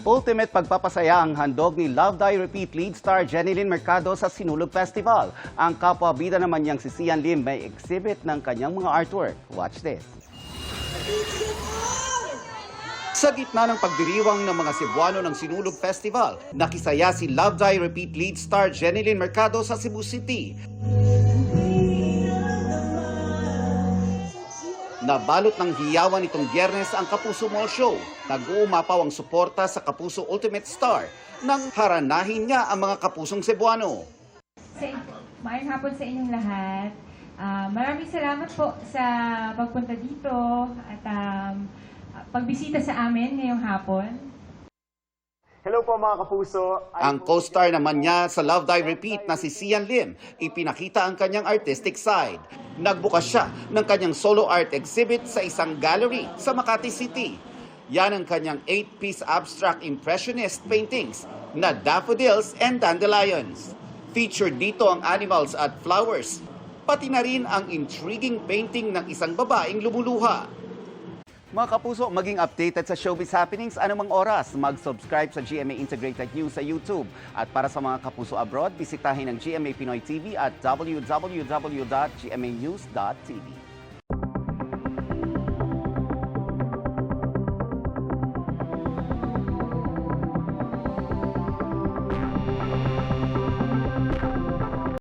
Ultimate pagpapasaya ang handog ni Love Die Repeat lead star Jeneline Mercado sa Sinulog Festival. Ang kapwa-bida naman niyang si Sian Lim may exhibit ng kanyang mga artwork. Watch this. Sa gitna ng pagdiriwang ng mga Cebuano ng Sinulog Festival, nakisaya si Love Die Repeat lead star Jeneline Mercado sa Cebu City. Nabalot ng hiyawan itong Biyernes ang Kapuso Mall Show. Nag-uumapaw ang suporta sa Kapuso Ultimate Star nang haranahin niya ang mga kapusong Cebuano. Maayong hapon sa inyong lahat. Maraming salamat po sa pagpunta dito at pagbisita sa amin ngayong hapon. Hello po mga kapuso. Ang co-star naman niya sa Love Die Repeat na si Sian Lim, ipinakita ang kanyang artistic side. Nagbukas siya ng kanyang solo art exhibit sa isang gallery sa Makati City. Yan ang kanyang 8-piece abstract impressionist paintings na Daffodils and Dandelions. Featured dito ang animals at flowers, pati na rin ang intriguing painting ng isang babaeng lumuluha. Mga kapuso, maging updated sa showbiz happenings anumang oras. Mag-subscribe sa GMA Integrated News sa YouTube. At para sa mga kapuso abroad, bisitahin ang GMA Pinoy TV at www.gmanews.tv.